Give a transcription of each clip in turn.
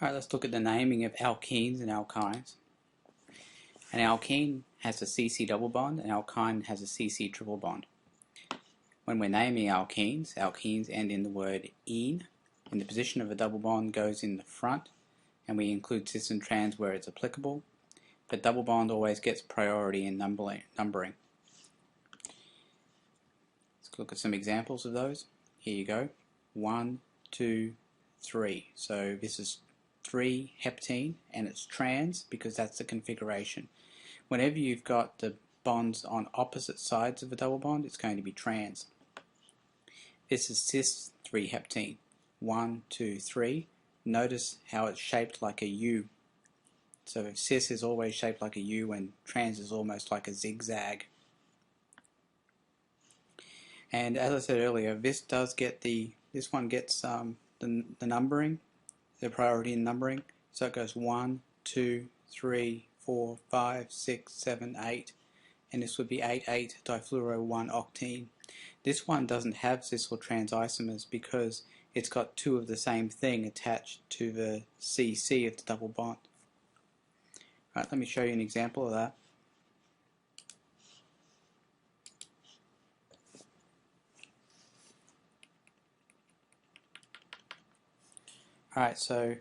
Alright, let's look at the naming of alkenes and alkynes. An alkene has a CC double bond, an alkyne has a CC triple bond. When we're naming alkenes, alkenes end in the word "ene", and the position of a double bond goes in the front, and we include cis and trans where it's applicable, but double bond always gets priority in numbering. Let's look at some examples of those. Here you go. 1, 2, 3. So this is 3-heptene, and it's trans because that's the configuration. Whenever you've got the bonds on opposite sides of a double bond, it's going to be trans. This is cis 3-heptene. 1, 2, 3. Notice how it's shaped like a U. So cis is always shaped like a U and trans is almost like a zigzag. And as I said earlier, this one gets the numbering, the priority in numbering. So it goes 1, 2, 3, 4, 5, 6, 7, 8, and this would be 8,8-difluoro-1-octene. This one doesn't have cis or trans isomers because it's got two of the same thing attached to the CC of the double bond. Right, let me show you an example of that. Alright, so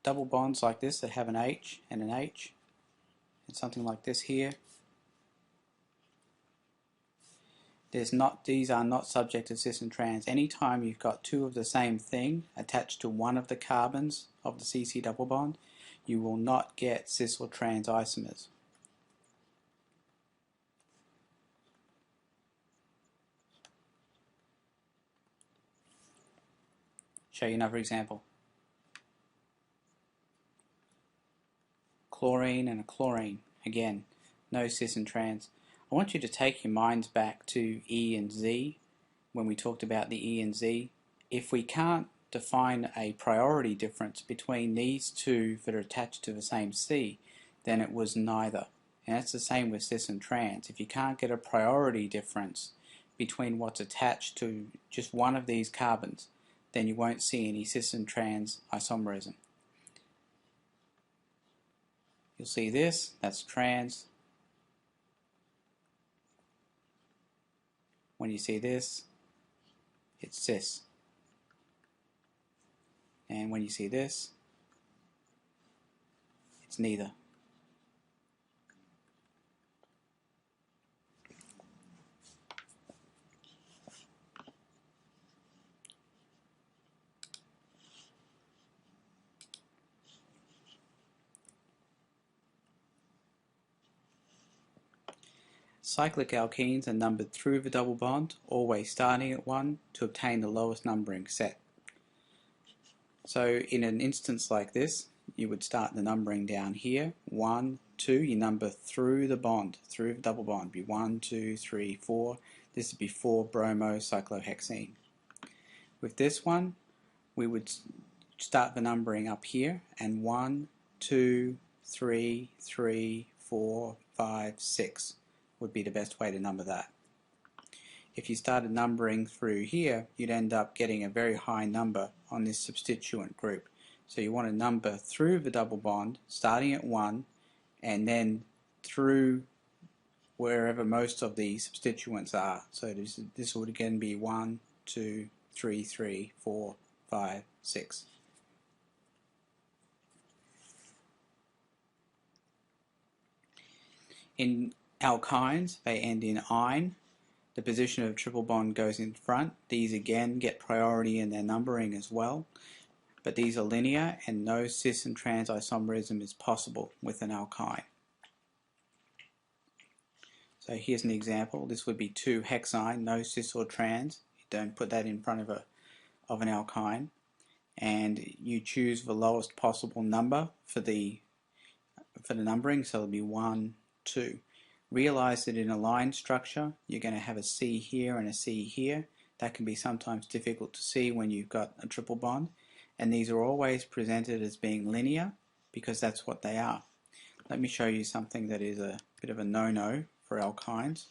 double bonds like this that have an H and an H, and something like this here. These are not subject to cis and trans. Anytime you've got two of the same thing attached to one of the carbons of the CC double bond, you will not get cis or trans isomers. Show you another example. Chlorine and a chlorine. Again, no cis and trans. I want you to take your minds back to E and Z when we talked about the E and Z. If we can't define a priority difference between these two that are attached to the same C, then it was neither. And that's the same with cis and trans. If you can't get a priority difference between what's attached to just one of these carbons, then you won't see any cis and trans isomerism. You'll see this, that's trans. When you see this, it's cis. And when you see this, it's neither. Cyclic alkenes are numbered through the double bond, always starting at 1 to obtain the lowest numbering set. So in an instance like this, you would start the numbering down here, 1, 2, you number through the bond, through the double bond, be 1, 2, 3, 4, this would be 4-bromo-cyclohexene. With this one, we would start the numbering up here, and 1, 2, 3, 3, 4, 5, 6 would be the best way to number that. If you started numbering through here, you'd end up getting a very high number on this substituent group. So you want to number through the double bond, starting at 1, and then through wherever most of the substituents are. So this would again be 1, 2, 3, 3, 4, 5, 6. In alkynes, they end in "-ine". The position of triple bond goes in front. These again get priority in their numbering as well, but these are linear and no cis and trans isomerism is possible with an alkyne. So here's an example. This would be 2-hexyne, no cis or trans. You don't put that in front of an alkyne, and you choose the lowest possible number for the numbering. So it'll be 1, 2. Realize that in a line structure you're going to have a C here and a C here. That can be sometimes difficult to see when you've got a triple bond, and these are always presented as being linear because that's what they are. Let me show you something that is a bit of a no-no for alkynes.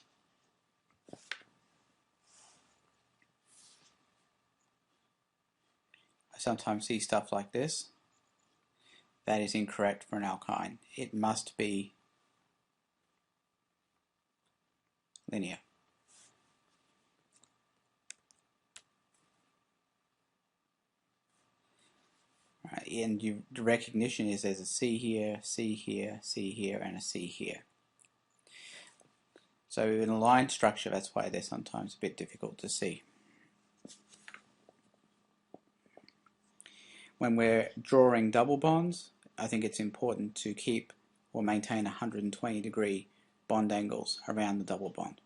I sometimes see stuff like this. That is incorrect for an alkyne. It must be linear. Right, and the recognition is there's a C here, C here, C here, and a C here. So in a line structure, that's why they're sometimes a bit difficult to see. When we're drawing double bonds, I think it's important to keep or maintain 120-degree bond angles around the double bond.